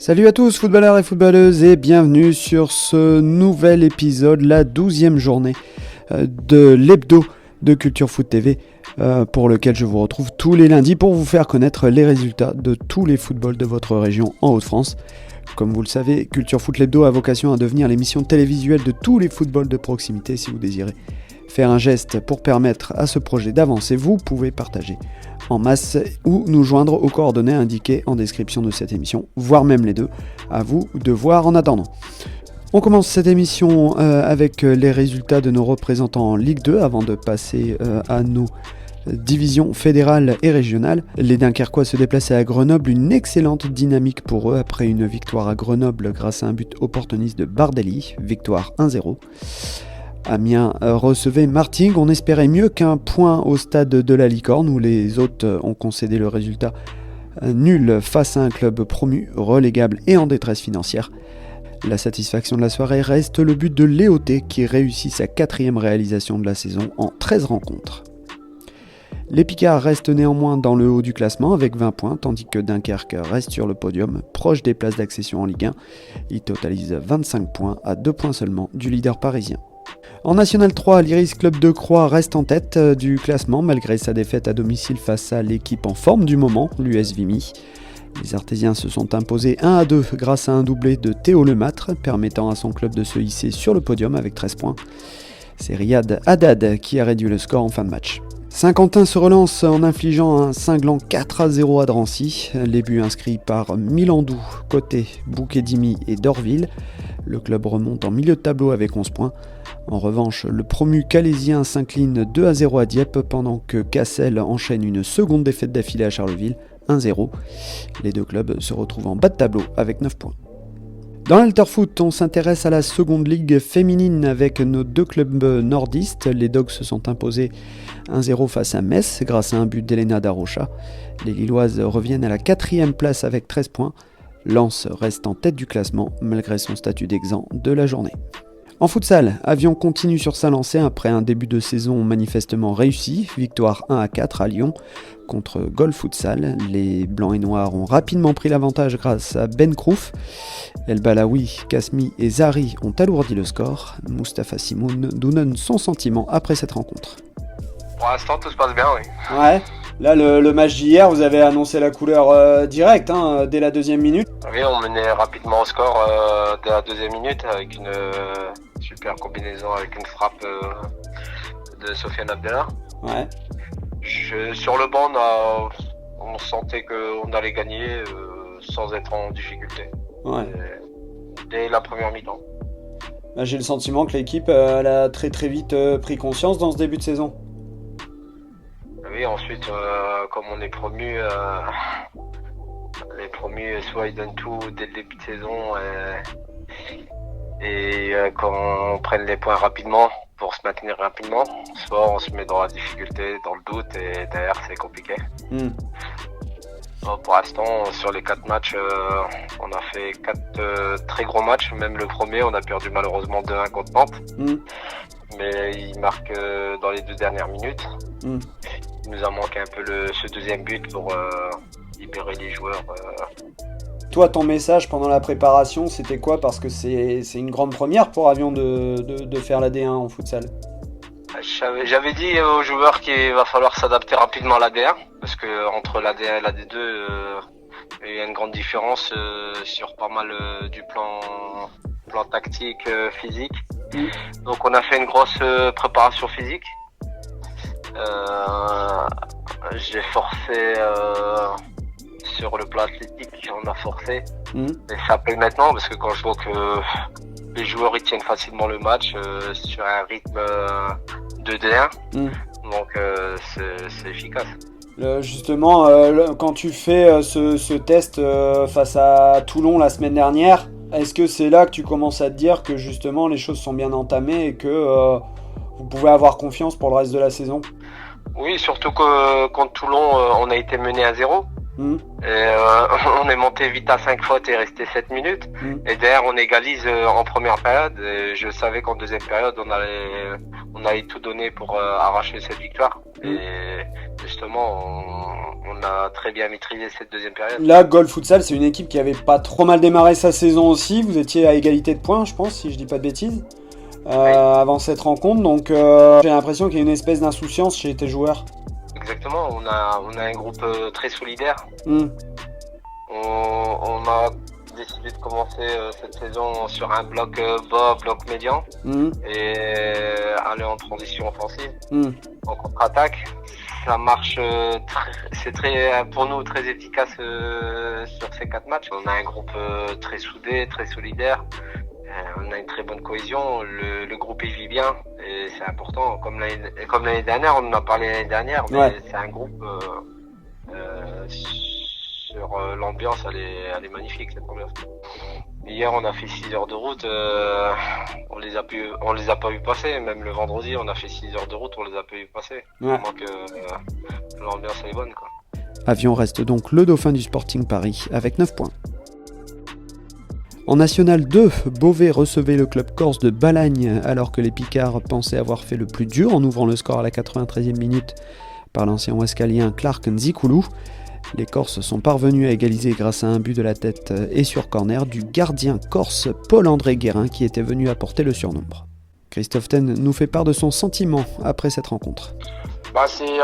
Salut à tous footballeurs et footballeuses et bienvenue sur ce nouvel épisode, la 12e journée de l'hebdo de Culture Foot TV pour lequel je vous retrouve tous les lundis pour vous faire connaître les résultats de tous les footballs de votre région en Hauts-de-France. Comme vous le savez, Culture Foot l'hebdo a vocation à devenir l'émission télévisuelle de tous les footballs de proximité. Si vous désirez faire un geste pour permettre à ce projet d'avancer, vous pouvez partager en masse ou nous joindre aux coordonnées indiquées en description de cette émission, voire même les deux. À vous de voir en attendant. On commence cette émission avec les résultats de nos représentants en Ligue 2 avant de passer à nos divisions fédérales et régionales. Les Dunkerquois se déplaçaient à Grenoble, une excellente dynamique pour eux après une victoire à Grenoble grâce à un but opportuniste de Bardelli, victoire 1-0. Amiens recevait Martigues, on espérait mieux qu'un point au stade de la Licorne où les hôtes ont concédé le résultat nul face à un club promu, relégable et en détresse financière. La satisfaction de la soirée reste le but de Léoté qui réussit sa 4e réalisation de la saison en 13 rencontres. Les Picards restent néanmoins dans le haut du classement avec 20 points, tandis que Dunkerque reste sur le podium, proche des places d'accession en Ligue 1. Il totalise 25 points à 2 points seulement du leader parisien. En National 3, l'Iris Club de Croix reste en tête du classement malgré sa défaite à domicile face à l'équipe en forme du moment, l'US Vimy. Les Artésiens se sont imposés 1-2 grâce à un doublé de Théo Lemâtre, permettant à son club de se hisser sur le podium avec 13 points. C'est Riyad Haddad qui a réduit le score en fin de match. Saint-Quentin se relance en infligeant un cinglant 4-0 à Drancy. Les buts inscrits par Milandou, Côté, Bouquedimi et Dorville. Le club remonte en milieu de tableau avec 11 points. En revanche, le promu calaisien s'incline 2-0 à Dieppe pendant que Cassel enchaîne une seconde défaite d'affilée à Charleville, 1-0. Les deux clubs se retrouvent en bas de tableau avec 9 points. Dans l'Alterfoot, on s'intéresse à la seconde ligue féminine avec nos deux clubs nordistes. Les Dogs se sont imposés 1-0 face à Metz grâce à un but d'Elena Darocha. Les Lilloises reviennent à la 4e place avec 13 points. Lens reste en tête du classement malgré son statut d'exempt de la journée. En futsal, Avion continue sur sa lancée après un début de saison manifestement réussi. Victoire 1-4 à Lyon contre Gol Futsal. Les Blancs et Noirs ont rapidement pris l'avantage grâce à Ben Krouf. El Balawi, Kasmi et Zari ont alourdi le score. Mustapha Simoun nous donne son sentiment après cette rencontre. Pour l'instant, tout se passe bien, oui. Ouais, là le match d'hier, vous avez annoncé la couleur directe dès la 2e minute. Oui, on menait rapidement au score dès la 2e minute avec une super combinaison avec une frappe de Sofiane Abdellah. Ouais. Sur le banc, on sentait qu'on allait gagner sans être en difficulté. Ouais. Dès la première mi-temps. Là, j'ai le sentiment que l'équipe elle a très très vite pris conscience dans ce début de saison. Oui, ensuite, comme on est promu, les promus, soit ils donnent tout dès le début de saison et quand on prenne les points rapidement pour se maintenir rapidement, soit on se met dans la difficulté, dans le doute et derrière c'est compliqué. Bon, pour l'instant, sur les 4 matchs, on a fait 4 très gros matchs. Même le premier, on a perdu malheureusement 2-1 contre Nantes. Mais il marque dans les 2 dernières minutes. Il nous a manqué un peu ce 2e but pour libérer les joueurs. Toi, ton message pendant la préparation, c'était quoi? Parce que c'est une grande première pour Avion de faire la D1 en futsal. J'avais dit aux joueurs qu'il va falloir s'adapter rapidement à la D1 parce que entre la D1 et la D2, il y a une grande différence sur pas mal du plan tactique, physique. Donc on a fait une grosse préparation physique. J'ai forcé sur le plan athlétique, on a forcé. Et ça paye maintenant parce que quand je vois que les joueurs ils tiennent facilement le match sur un rythme de D1, donc c'est efficace. Justement, quand tu fais ce test face à Toulon la semaine dernière, est-ce que c'est là que tu commences à te dire que justement les choses sont bien entamées et que vous pouvez avoir confiance pour le reste de la saison? Oui, surtout que contre Toulon, on a été mené à 0. Et on est monté vite à 5 fautes et resté 7 minutes. Et derrière, on égalise en première période. Et je savais qu'en deuxième période, on allait tout donner pour arracher cette victoire. Et justement, on a très bien maîtrisé cette deuxième période. Là, Goal Futsal, c'est une équipe qui avait pas trop mal démarré sa saison aussi. Vous étiez à égalité de points, je pense, si je dis pas de bêtises, avant cette rencontre. Donc, j'ai l'impression qu'il y a une espèce d'insouciance chez tes joueurs. Exactement, on a un groupe très solidaire. Mm. On a décidé de commencer cette saison sur un bloc bas, bloc médian, et aller en transition offensive, en contre-attaque. Ça marche, c'est pour nous très efficace sur ces 4 matchs. On a un groupe très soudé, très solidaire. On a une très bonne cohésion. Le groupe il vit bien et c'est important. Comme l'année dernière, on en a parlé l'année dernière, mais ouais. C'est un groupe sur l'ambiance, elle est magnifique cette ambiance. Hier, on a fait 6 heures de route, on les a pas vu passer. Même le vendredi, on a fait 6 heures de route, on les a pas vu passer. Ouais. Tellement que l'ambiance est bonne, quoi. Avion reste donc le dauphin du Sporting Paris avec 9 points. En National 2, Beauvais recevait le club corse de Balagne alors que les Picards pensaient avoir fait le plus dur en ouvrant le score à la 93e minute par l'ancien Ouascalien Clark Nzikoulou. Les Corses sont parvenus à égaliser grâce à un but de la tête et sur corner du gardien corse Paul-André Guérin qui était venu apporter le surnombre. Christophe Ten nous fait part de son sentiment après cette rencontre.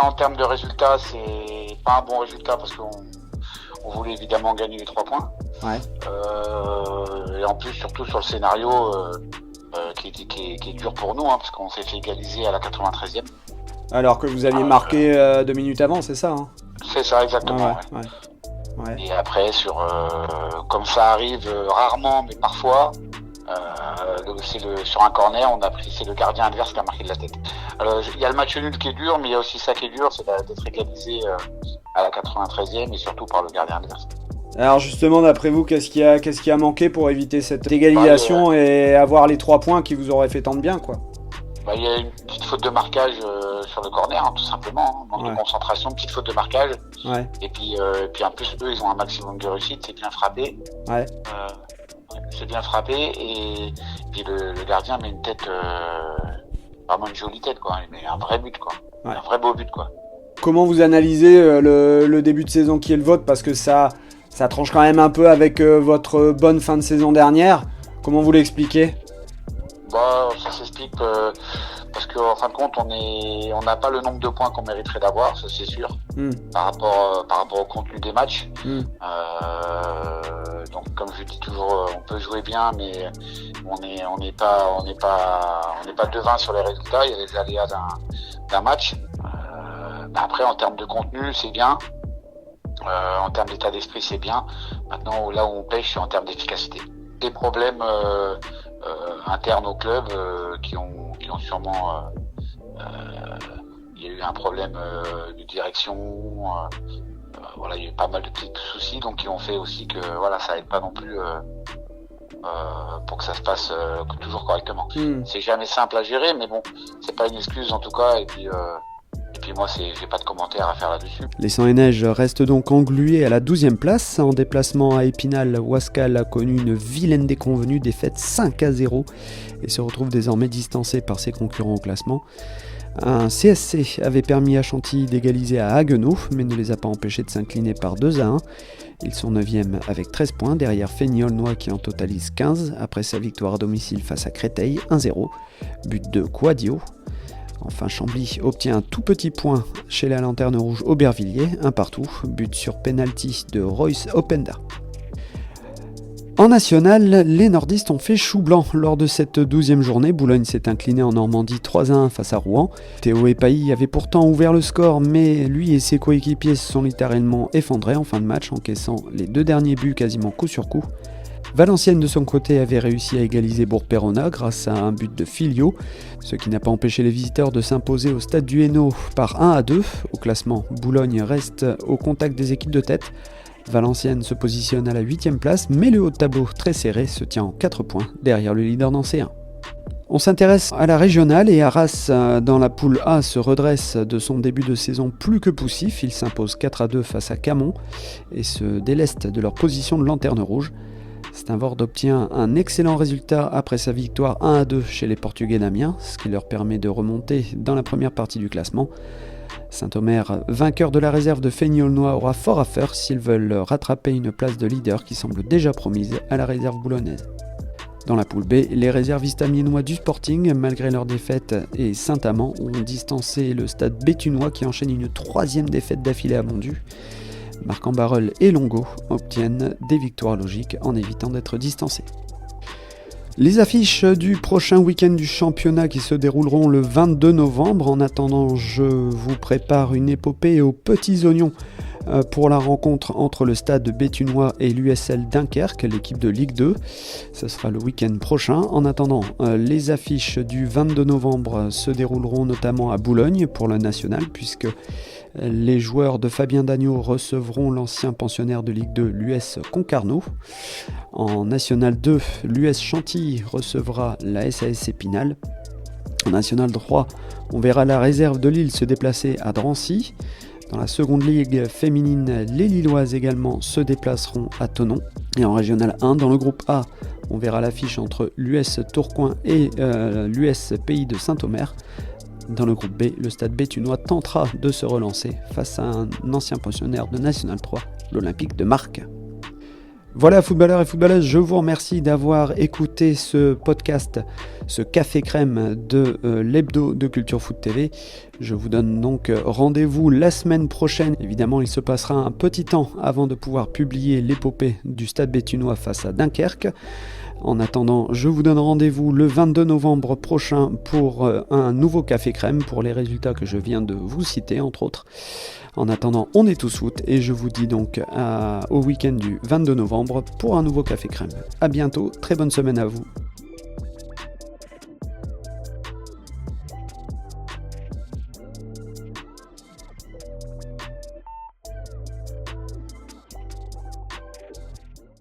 En termes de résultats, c'est pas un bon résultat parce qu'on voulait évidemment gagner les 3 points. Ouais. Et en plus, surtout sur le scénario qui est dur pour nous, parce qu'on s'est fait égaliser à la 93e. Alors que vous aviez marqué 2 minutes avant, c'est ça C'est ça, exactement. Ouais. Et après, comme ça arrive rarement, mais parfois, sur un corner, c'est le gardien adverse qui a marqué de la tête. Il y a le match nul qui est dur, mais il y a aussi ça qui est dur, c'est d'être égalisé à la 93e et surtout par le gardien adverse. Alors justement, d'après vous, qu'est-ce qui a manqué pour éviter cette égalisation et avoir les 3 points qui vous auraient fait tant de bien, quoi? Il y a une petite faute de marquage sur le corner, tout simplement. Manque de concentration, petite faute de marquage. Ouais. Et puis en plus, eux, ils ont un maximum de réussite, c'est bien frappé. Ouais. C'est bien frappé et puis le gardien met une tête, vraiment une jolie tête, quoi. Il met un vrai but, quoi. Ouais. Un vrai beau but, quoi. Comment vous analysez le début de saison qui est le vôtre? Parce que ça tranche quand même un peu avec votre bonne fin de saison dernière. Comment vous l'expliquez? Ça s'explique parce qu'en fin de compte, on n'a pas le nombre de points qu'on mériterait d'avoir, ça c'est sûr, par rapport au contenu des matchs. Donc comme je dis toujours, on peut jouer bien, mais on n'est pas devin sur les résultats. Il y a les aléas d'un match. Après, en termes de contenu, c'est bien. En termes d'état d'esprit, c'est bien. Maintenant, là où on pêche, c'est en termes d'efficacité. Des problèmes internes au club qui ont sûrement il y a eu un problème de direction, il y a eu pas mal de petits soucis donc qui ont fait aussi que ça aide pas non plus pour que ça se passe toujours correctement. C'est jamais simple à gérer, mais bon, c'est pas une excuse en tout cas, et puis moi, j'ai pas de commentaires à faire là-dessus. Les Sang et Neige restent donc englués à la 12e place. En déplacement à Épinal, Ouascal a connu une vilaine déconvenue, défaite 5-0 et se retrouve désormais distancé par ses concurrents au classement. Un CSC avait permis à Chantilly d'égaliser à Haguenau, mais ne les a pas empêchés de s'incliner par 2-1. Ils sont 9e avec 13 points, derrière Feignolnois qui en totalise 15, après sa victoire à domicile face à Créteil, 1-0, but de Quadio. Enfin, Chambly obtient un tout petit point chez la Lanterne Rouge Aubervilliers, 1-1, but sur penalty de Royce Openda. En national, les nordistes ont fait chou blanc lors de cette 12e journée. Boulogne s'est incliné en Normandie 3-1 face à Rouen. Théo Epailly avait pourtant ouvert le score, mais lui et ses coéquipiers se sont littéralement effondrés en fin de match, encaissant les 2 derniers buts quasiment coup sur coup. Valenciennes de son côté avait réussi à égaliser Bourg-Péronat grâce à un but de Filio, ce qui n'a pas empêché les visiteurs de s'imposer au stade du Hainaut par 1-2. Au classement, Boulogne reste au contact des équipes de tête. Valenciennes se positionne à la 8e place, mais le haut de tableau très serré se tient en 4 points derrière le leader nancéen. On s'intéresse à la régionale et Arras dans la poule A se redresse de son début de saison plus que poussif. Il s'impose 4-2 face à Camon et se déleste de leur position de lanterne rouge. Steinvord obtient un excellent résultat après sa victoire 1-2 chez les Portugais d'Amiens, ce qui leur permet de remonter dans la première partie du classement. Saint-Omer, vainqueur de la réserve de Feigny-Aulnois, aura fort à faire s'ils veulent rattraper une place de leader qui semble déjà promise à la réserve boulonnaise. Dans la poule B, les réservistes amiénois du Sporting, malgré leur défaite, et Saint-Amand ont distancé le stade béthunois qui enchaîne une 3e défaite d'affilée à Bondu. Marc-en-Barœul et Longo obtiennent des victoires logiques en évitant d'être distancés. Les affiches du prochain week-end du championnat qui se dérouleront le 22 novembre. En attendant, je vous prépare une épopée aux petits oignons pour la rencontre entre le stade béthunois et l'USL Dunkerque, l'équipe de Ligue 2. Ce sera le week-end prochain. En attendant, les affiches du 22 novembre se dérouleront notamment à Boulogne pour le national, puisque les joueurs de Fabien Dagneau recevront l'ancien pensionnaire de Ligue 2, l'US Concarneau. En National 2, l'US Chantilly recevra la SAS Épinal. En National 3, on verra la réserve de Lille se déplacer à Drancy. Dans la seconde ligue féminine, les Lilloises également se déplaceront à Thonon. Et en Régional 1, dans le groupe A, on verra l'affiche entre l'US Tourcoing et l'US Pays de Saint-Omer. Dans le groupe B, le stade béthunois tentera de se relancer face à un ancien pensionnaire de National 3, l'Olympique de Marques. Voilà, footballeurs et footballeuses, je vous remercie d'avoir écouté ce podcast, ce café crème de l'hebdo de Culture Foot TV. Je vous donne donc rendez-vous la semaine prochaine. Évidemment, il se passera un petit temps avant de pouvoir publier l'épopée du stade béthunois face à Dunkerque. En attendant, je vous donne rendez-vous le 22 novembre prochain pour un nouveau café crème pour les résultats que je viens de vous citer, entre autres. En attendant, on est tous foot et je vous dis donc au week-end du 22 novembre pour un nouveau café crème. A bientôt, très bonne semaine à vous.